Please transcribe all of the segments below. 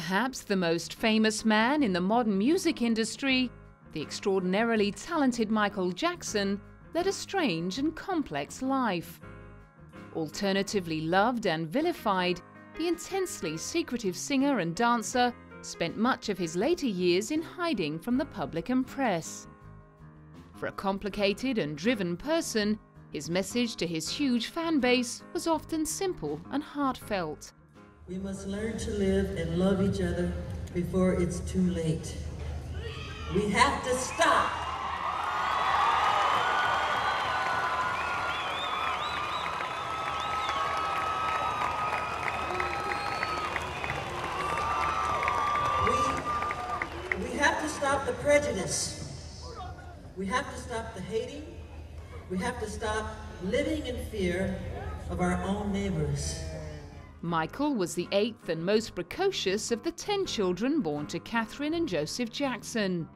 Perhaps the most famous man in the modern music industry, the extraordinarily talented Michael Jackson led a strange and complex life. Alternatively loved and vilified, the intensely secretive singer and dancer spent much of his later years in hiding from the public and press. For a complicated and driven person, his message to his huge fan base was often simple and heartfelt. We must learn to live and love each other before it's too late. We have to stop. We have to stop the prejudice. We have to stop the hating. We have to stop living in fear of our own neighbors. Michael was the 8th and most precocious of the 10 children born to Catherine and Joseph Jackson.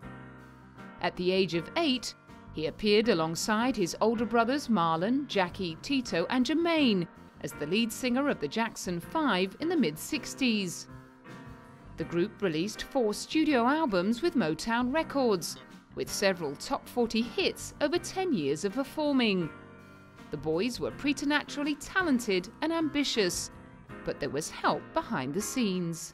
At the age of 8, he appeared alongside his older brothers Marlon, Jackie, Tito and Jermaine as the lead singer of the Jackson 5 in the mid-60s. The group released 4 studio albums with Motown Records, with several top 40 hits over 10 years of performing. The boys were preternaturally talented and ambitious, but there was help behind the scenes.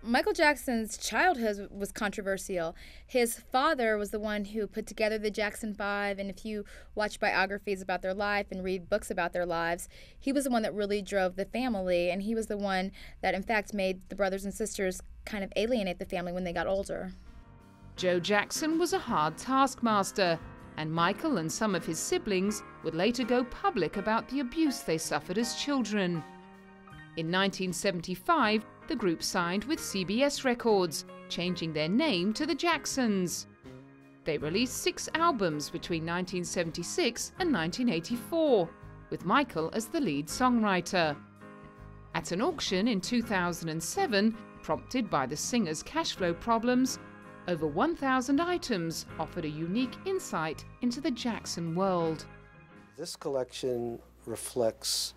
Michael Jackson's childhood was controversial. His father was the one who put together the Jackson 5, and if you watch biographies about their life and read books about their lives, he was the one that really drove the family, and he was the one that in fact made the brothers and sisters kind of alienate the family when they got older. Joe Jackson was a hard taskmaster, and Michael and some of his siblings would later go public about the abuse they suffered as children. In 1975, the group signed with CBS Records, changing their name to the Jacksons. They released 6 albums between 1976 and 1984, with Michael as the lead songwriter. At an auction in 2007, prompted by the singer's cash flow problems, over 1,000 items offered a unique insight into the Jackson world. This collection reflects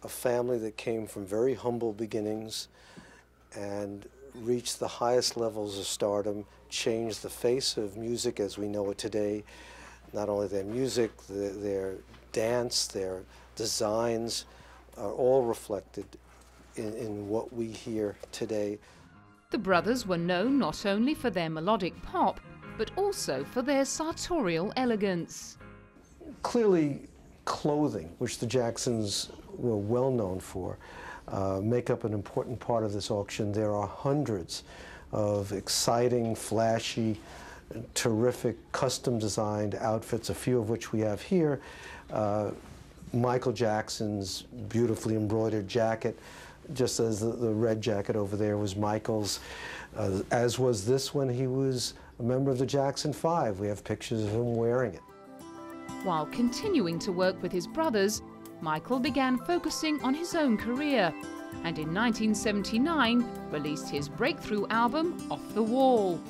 a family that came from very humble beginnings and reached the highest levels of stardom, changed the face of music as we know it today. Not only their music, their dance, their designs are all reflected in what we hear today. The brothers were known not only for their melodic pop, but also for their sartorial elegance. Clearly, clothing, which the Jacksons were well known for, make up an important part of this auction. There are hundreds of exciting, flashy, terrific, custom-designed outfits, a few of which we have here. Michael Jackson's beautifully embroidered jacket, just as the red jacket over there was Michael's, as was this when he was a member of the Jackson 5. We have pictures of him wearing it. While continuing to work with his brothers, Michael began focusing on his own career, and in 1979 released his breakthrough album, Off the Wall.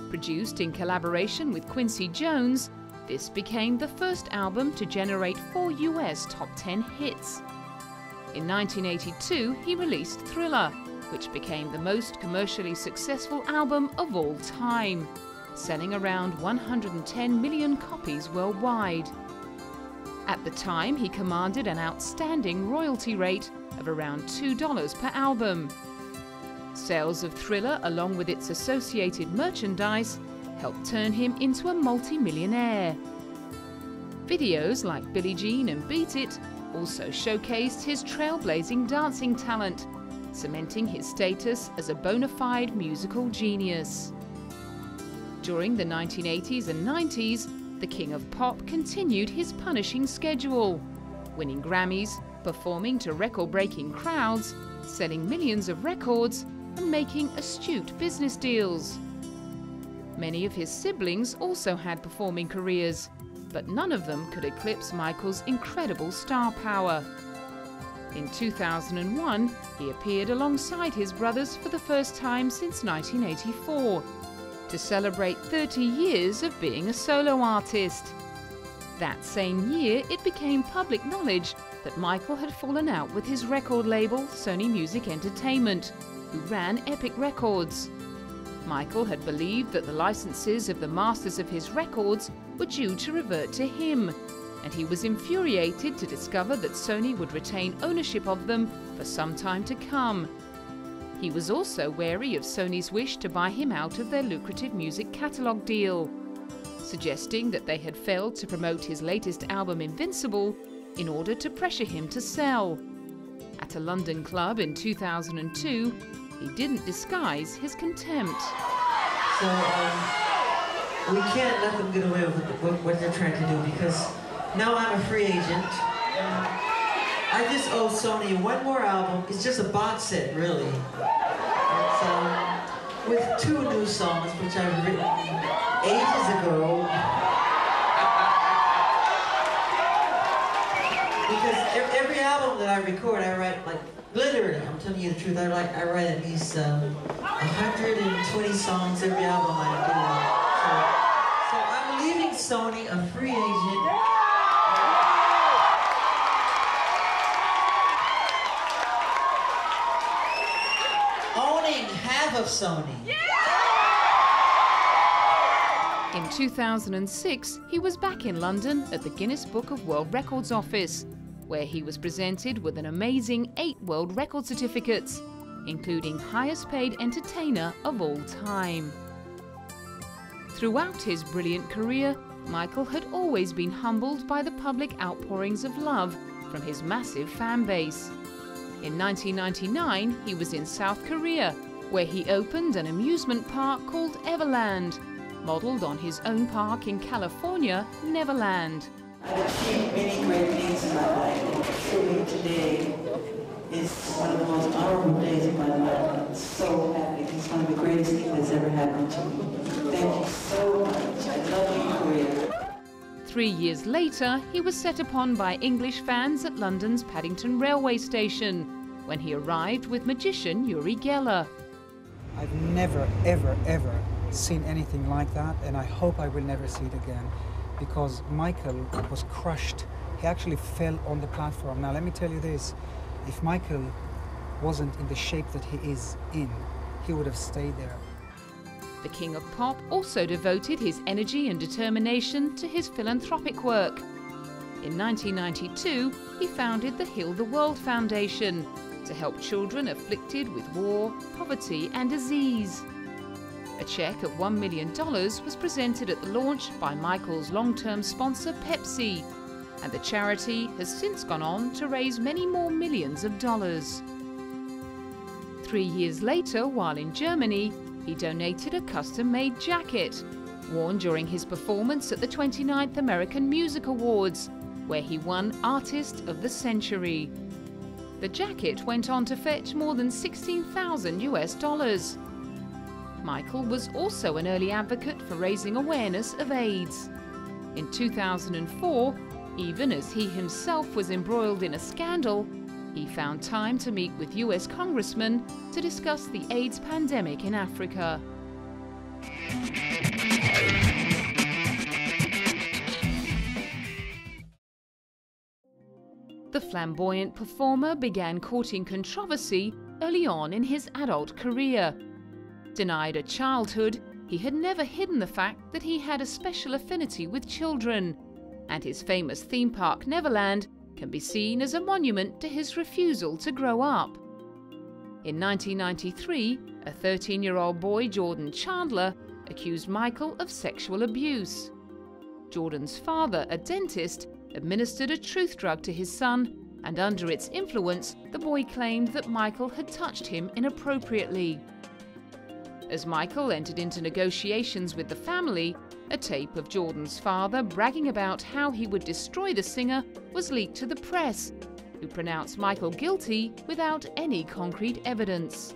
Produced in collaboration with Quincy Jones, this became the first album to generate 4 US top 10 hits. In 1982, he released Thriller, which became the most commercially successful album of all time, selling around 110 million copies worldwide. At the time, he commanded an outstanding royalty rate of around $2 per album. Sales of Thriller, along with its associated merchandise, helped turn him into a multi-millionaire. Videos like Billie Jean and Beat It also showcased his trailblazing dancing talent, cementing his status as a bona fide musical genius. During the 1980s and 90s, the King of Pop continued his punishing schedule, winning Grammys, performing to record-breaking crowds, selling millions of records, and making astute business deals. Many of his siblings also had performing careers, but none of them could eclipse Michael's incredible star power. In 2001, he appeared alongside his brothers for the first time since 1984, to celebrate 30 years of being a solo artist. That same year, it became public knowledge that Michael had fallen out with his record label, Sony Music Entertainment, who ran Epic Records. Michael had believed that the licenses of the masters of his records were due to revert to him, and he was infuriated to discover that Sony would retain ownership of them for some time to come. He was also wary of Sony's wish to buy him out of their lucrative music catalogue deal, suggesting that they had failed to promote his latest album Invincible in order to pressure him to sell. At a London club in 2002, he didn't disguise his contempt. So we can't let them get away with what they're trying to do, because now I'm a free agent. I just owe Sony one more album. It's just a box set, really. It's, with 2 new songs, which I've written ages ago. Because every album that I record, I write, like, literally, I'm telling you the truth, I write at least 120 songs every album I do. So I'm leaving Sony a free agent. Owning half of Sony. In 2006, he was back in London at the Guinness Book of World Records office, where he was presented with an amazing 8 world record certificates, including highest paid entertainer of all time. Throughout his brilliant career, Michael had always been humbled by the public outpourings of love from his massive fan base. In 1999, he was in South Korea, where he opened an amusement park called Everland, modelled on his own park in California, Neverland. I've achieved many great things in my life. Truly today is one of the most honorable days of my life. I'm so happy. It's one of the greatest things that's ever happened to me. Thank you so much. I love you, Korea. 3 years later, he was set upon by English fans at London's Paddington railway station, when he arrived with magician Uri Geller. I've never, ever, ever seen anything like that, and I hope I will never see it again, because Michael was crushed. He actually fell on the platform. Now let me tell you this, if Michael wasn't in the shape that he is in, he would have stayed there. The King of Pop also devoted his energy and determination to his philanthropic work. In 1992, he founded the Heal the World Foundation to help children afflicted with war, poverty and disease. A check of $1 million was presented at the launch by Michael's long-term sponsor Pepsi, and the charity has since gone on to raise many more millions of dollars. 3 years later, while in Germany, he donated a custom-made jacket, worn during his performance at the 29th American Music Awards, where he won Artist of the Century. The jacket went on to fetch more than $16,000 US. Michael was also an early advocate for raising awareness of AIDS. In 2004, even as he himself was embroiled in a scandal, he found time to meet with US congressmen to discuss the AIDS pandemic in Africa. The flamboyant performer began courting controversy early on in his adult career. Denied a childhood, he had never hidden the fact that he had a special affinity with children, and his famous theme park Neverland can be seen as a monument to his refusal to grow up. In 1993, a 13-year-old boy, Jordan Chandler, accused Michael of sexual abuse. Jordan's father, a dentist, administered a truth drug to his son, and under its influence, the boy claimed that Michael had touched him inappropriately. As Michael entered into negotiations with the family, a tape of Jordan's father bragging about how he would destroy the singer was leaked to the press, who pronounced Michael guilty without any concrete evidence.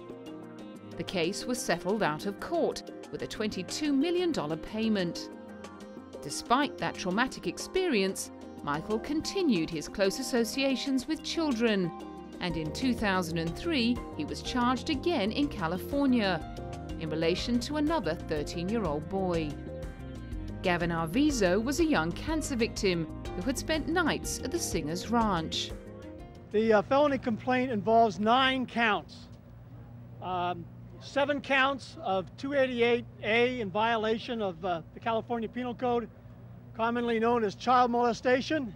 The case was settled out of court with a $22 million payment. Despite that traumatic experience, Michael continued his close associations with children, and in 2003 he was charged again in California in relation to another 13-year-old boy. Gavin Arvizo was a young cancer victim who had spent nights at the singer's ranch. The felony complaint involves 9 counts 7 counts of 288A in violation of the California Penal Code, commonly known as child molestation,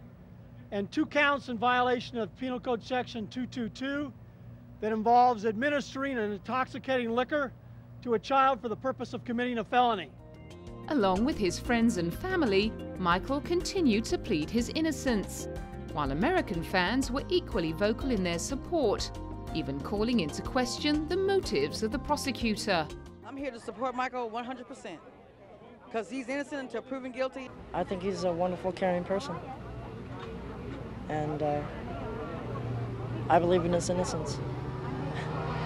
and 2 counts in violation of Penal Code Section 222 that involves administering an intoxicating liquor to a child for the purpose of committing a felony. Along with his friends and family, Michael continued to plead his innocence, while American fans were equally vocal in their support, even calling into question the motives of the prosecutor. I'm here to support Michael 100%, because he's innocent until proven guilty. I think he's a wonderful, caring person, and I believe in his innocence.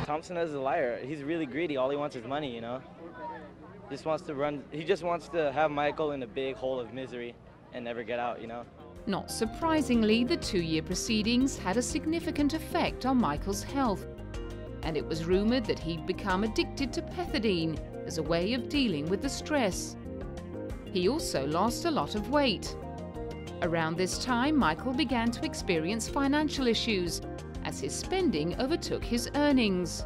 Thompson is a liar. He's really greedy. All he wants is money, you know. He just wants to have Michael in a big hole of misery and never get out, you know. Not surprisingly, the 2-year proceedings had a significant effect on Michael's health, and it was rumored that he'd become addicted to pethidine as a way of dealing with the stress. He also lost a lot of weight. Around this time, Michael began to experience financial issues as his spending overtook his earnings.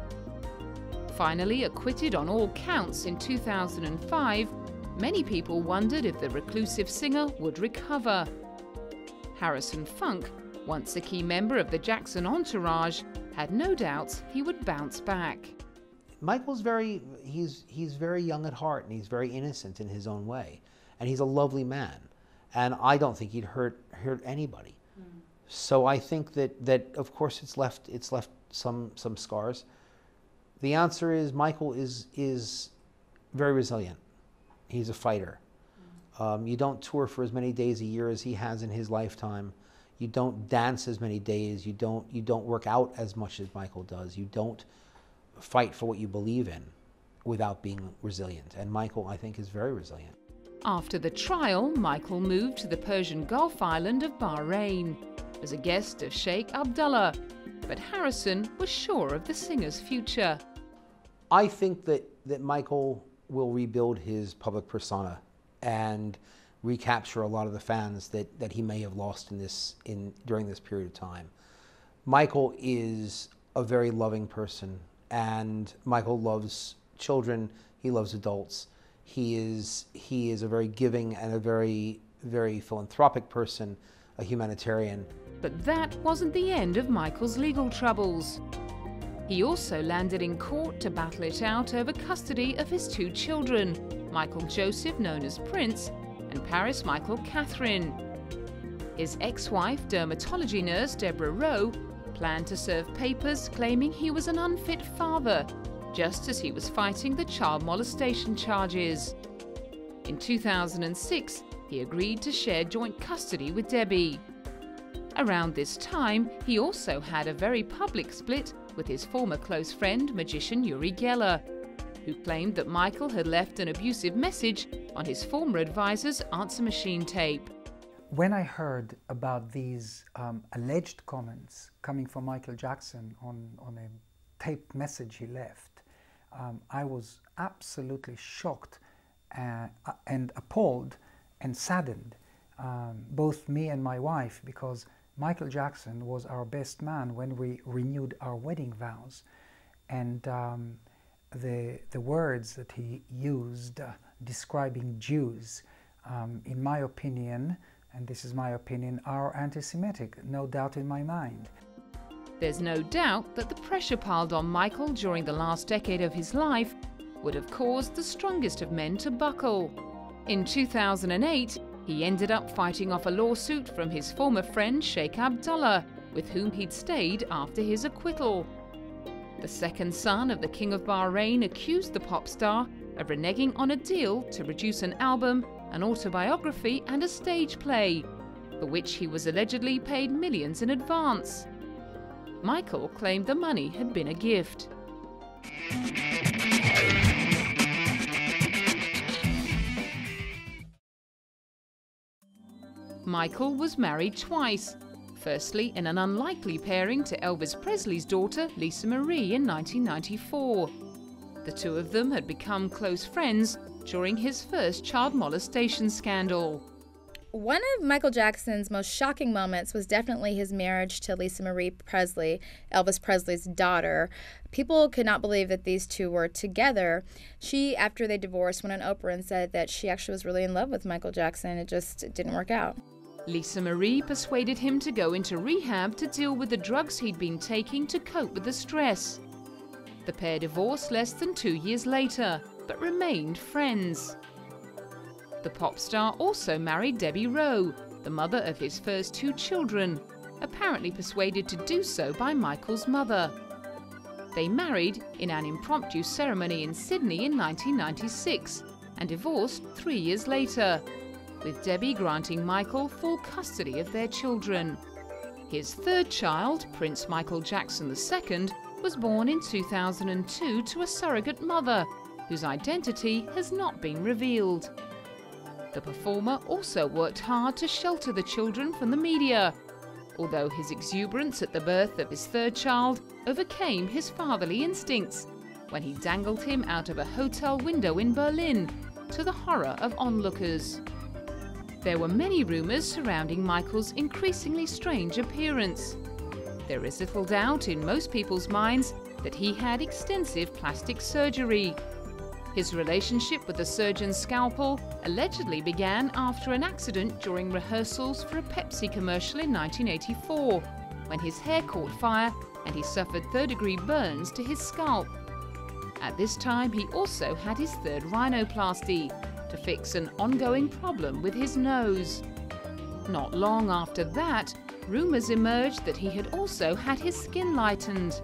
Finally acquitted on all counts in 2005, many people wondered if the reclusive singer would recover. Harrison Funk, once a key member of the Jackson entourage, had no doubts he would bounce back. Michael's he's very young at heart, and he's very innocent in his own way, and he's a lovely man, and I don't think he'd hurt anybody. So I think that of course it's left some scars. The answer is Michael is very resilient. He's a fighter. You don't tour for as many days a year as he has in his lifetime. You don't dance as many days. You don't work out as much as Michael does. You don't fight for what you believe in without being resilient. And Michael, I think, is very resilient. After the trial, Michael moved to the Persian Gulf island of Bahrain as a guest of Sheikh Abdullah, but Harrison was sure of the singer's future. I think that Michael will rebuild his public persona and recapture a lot of the fans that he may have lost during this period of time. Michael is a very loving person, and Michael loves children, he loves adults. He is a very giving and a very, very philanthropic person, a humanitarian. But that wasn't the end of Michael's legal troubles. He also landed in court to battle it out over custody of his 2 children, Michael Joseph, known as Prince, and Paris Michael Catherine. His ex-wife, dermatology nurse Deborah Rowe, planned to serve papers claiming he was an unfit father, just as he was fighting the child molestation charges. In 2006, he agreed to share joint custody with Debbie. Around this time, he also had a very public split with his former close friend, magician Uri Geller, who claimed that Michael had left an abusive message on his former advisor's answer machine tape. When I heard about these alleged comments coming from Michael Jackson on a taped message he left, I was absolutely shocked and appalled and saddened, both me and my wife, because Michael Jackson was our best man when we renewed our wedding vows, and the words that he used describing Jews, in my opinion, and this is my opinion, are anti-Semitic, no doubt in my mind. There's no doubt that the pressure piled on Michael during the last decade of his life would have caused the strongest of men to buckle. In 2008, he ended up fighting off a lawsuit from his former friend Sheikh Abdullah, with whom he'd stayed after his acquittal. The second son of the King of Bahrain accused the pop star of reneging on a deal to produce an album, an autobiography and a stage play, for which he was allegedly paid millions in advance. Michael claimed the money had been a gift. Michael was married twice, firstly in an unlikely pairing to Elvis Presley's daughter Lisa Marie in 1994. The 2 of them had become close friends during his first child molestation scandal. One of Michael Jackson's most shocking moments was definitely his marriage to Lisa Marie Presley, Elvis Presley's daughter. People could not believe that these two were together. She, after they divorced, went on Oprah and said that she actually was really in love with Michael Jackson. It just didn't work out. Lisa Marie persuaded him to go into rehab to deal with the drugs he'd been taking to cope with the stress. The pair divorced less than 2 years later, but remained friends. The pop star also married Debbie Rowe, the mother of his first 2 children, apparently persuaded to do so by Michael's mother. They married in an impromptu ceremony in Sydney in 1996 and divorced 3 years later, with Debbie granting Michael full custody of their children. His 3rd child, Prince Michael Jackson II, was born in 2002 to a surrogate mother, whose identity has not been revealed. The performer also worked hard to shelter the children from the media, although his exuberance at the birth of his 3rd child overcame his fatherly instincts when he dangled him out of a hotel window in Berlin, to the horror of onlookers. There were many rumors surrounding Michael's increasingly strange appearance. There is little doubt in most people's minds that he had extensive plastic surgery. His relationship with the surgeon's scalpel allegedly began after an accident during rehearsals for a Pepsi commercial in 1984, when his hair caught fire and he suffered 3rd-degree burns to his scalp. At this time, he also had his 3rd rhinoplasty to fix an ongoing problem with his nose. Not long after that, rumors emerged that he had also had his skin lightened.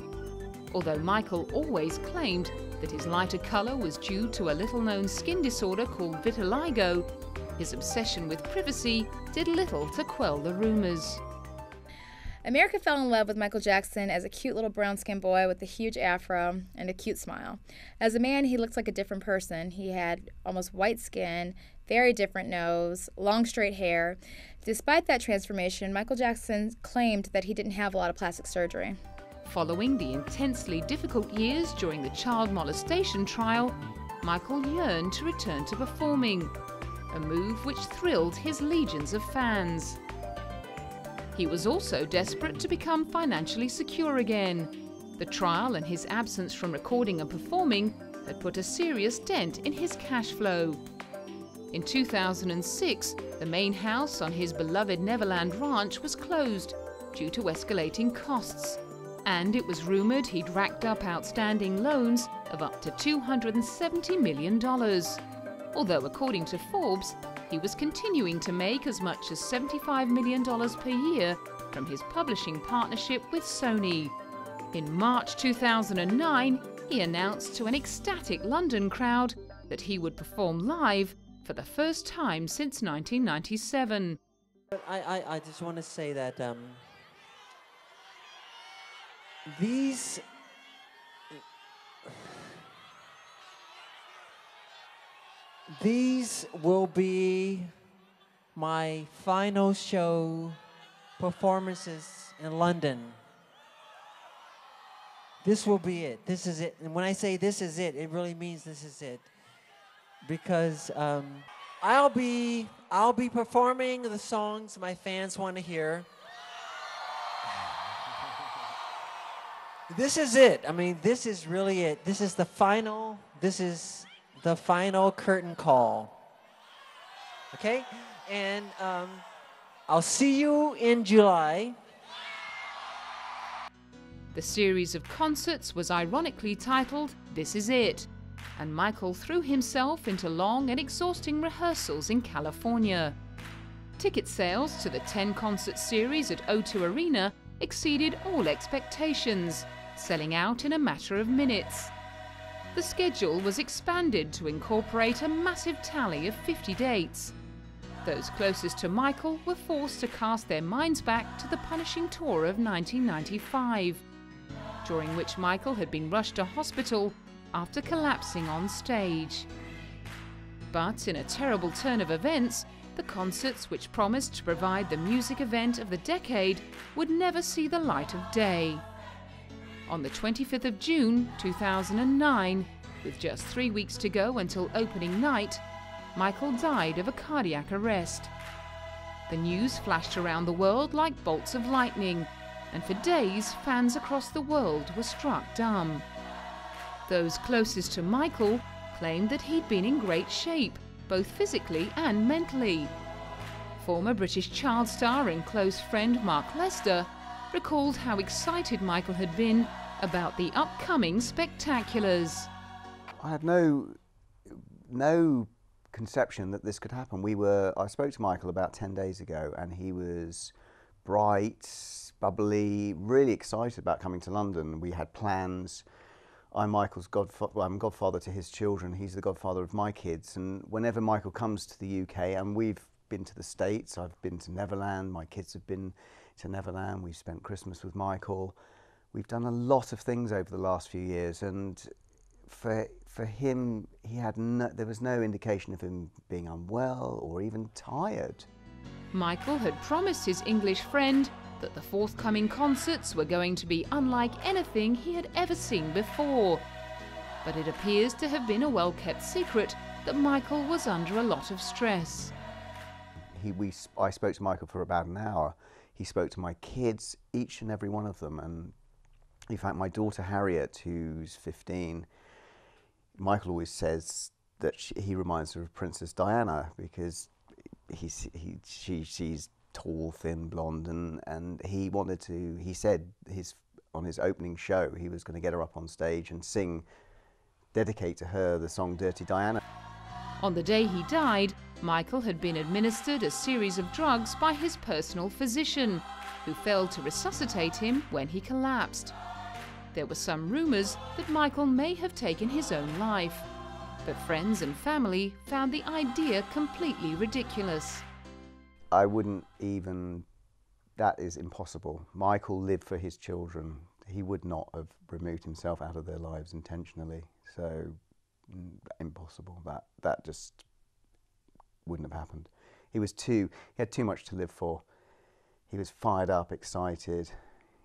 Although Michael always claimed that his lighter color was due to a little-known skin disorder called vitiligo, his obsession with privacy did little to quell the rumors. America fell in love with Michael Jackson as a cute little brown-skinned boy with a huge afro and a cute smile. As a man, he looked like a different person. He had almost white skin, very different nose, long straight hair. Despite that transformation, Michael Jackson claimed that he didn't have a lot of plastic surgery. Following the intensely difficult years during the child molestation trial, Michael yearned to return to performing, a move which thrilled his legions of fans. He was also desperate to become financially secure again. The trial and his absence from recording and performing had put a serious dent in his cash flow. In 2006, the main house on his beloved Neverland Ranch was closed due to escalating costs, and it was rumored he'd racked up outstanding loans of up to $270 million. Although, according to Forbes, he was continuing to make as much as $75 million per year from his publishing partnership with Sony. In March 2009, he announced to an ecstatic London crowd that he would perform live for the first time since 1997. But I just want to say that these will be my final show performances in London. This will be it. This is it. And when I say this is it, it really means this is it. Because I'll be performing the songs my fans want to hear. This is it. I mean, this is really it. This is the final curtain call. Okay? And I'll see you in July. The series of concerts was ironically titled This Is It, and Michael threw himself into long and exhausting rehearsals in California. Ticket sales to the 10-concert series at O2 Arena exceeded all expectations, selling out in a matter of minutes. The schedule was expanded to incorporate a massive tally of 50 dates. Those closest to Michael were forced to cast their minds back to the punishing tour of 1995, during which Michael had been rushed to hospital after collapsing on stage. But in a terrible turn of events, the concerts which promised to provide the music event of the decade would never see the light of day. On the 25th of June 2009, with just 3 weeks to go until opening night, Michael died of a cardiac arrest. The news flashed around the world like bolts of lightning, and for days fans across the world were struck dumb. Those closest to Michael claimed that he'd been in great shape, both physically and mentally. Former British child star and close friend Mark Lester recalled how excited Michael had been about the upcoming spectaculars. I had no conception that this could happen. I spoke to Michael about 10 days ago, and he was bright, bubbly, really excited about coming to London. We had plans. I'm Michael's godfather. I'm godfather to his children. He's the godfather of my kids. And whenever Michael comes to the UK, and we've been to the States, I've been to Neverland, my kids have been to Neverland, we've spent Christmas with Michael. We've done a lot of things over the last few years, and for him, there was no indication of him being unwell or even tired. Michael had promised his English friend that the forthcoming concerts were going to be unlike anything he had ever seen before. But it appears to have been a well-kept secret that Michael was under a lot of stress. I spoke to Michael for about an hour. He spoke to my kids, each and every one of them, and in fact my daughter Harriet, who's 15, Michael always says that he reminds her of Princess Diana, because she's tall, thin, blonde, and he said on his opening show he was going to get her up on stage and dedicate to her the song Dirty Diana. On the day he died, Michael had been administered a series of drugs by his personal physician, who failed to resuscitate him when he collapsed. There were some rumours that Michael may have taken his own life, but friends and family found the idea completely ridiculous. I wouldn't even, that is impossible. Michael lived for his children. He would not have removed himself out of their lives intentionally, so impossible. That just wouldn't have happened. He had too much to live for. He was fired up, excited.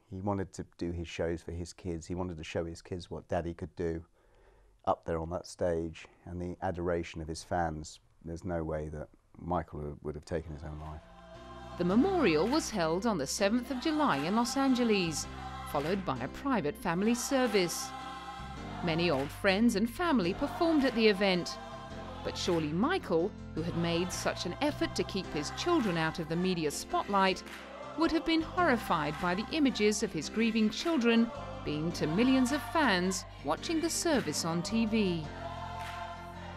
He wanted to do his shows for his kids. He wanted to show his kids what Daddy could do up there on that stage, and the adoration of his fans. There's no way that Michael would have taken his own life. The memorial was held on the 7th of July in Los Angeles, followed by a private family service. Many old friends and family performed at the event, but surely Michael, who had made such an effort to keep his children out of the media spotlight, would have been horrified by the images of his grieving children beamed to millions of fans watching the service on TV.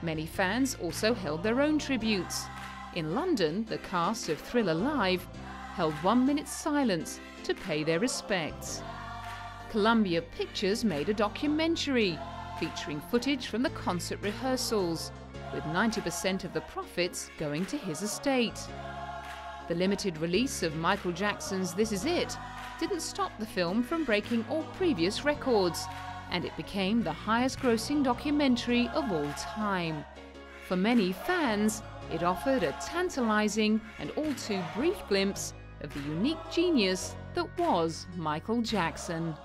Many fans also held their own tributes. In London, the cast of Thriller Live held 1 minute's silence to pay their respects. Columbia Pictures made a documentary featuring footage from the concert rehearsals, with 90% of the profits going to his estate. The limited release of Michael Jackson's This Is It didn't stop the film from breaking all previous records, and it became the highest-grossing documentary of all time. For many fans, it offered a tantalizing and all too brief glimpse of the unique genius that was Michael Jackson.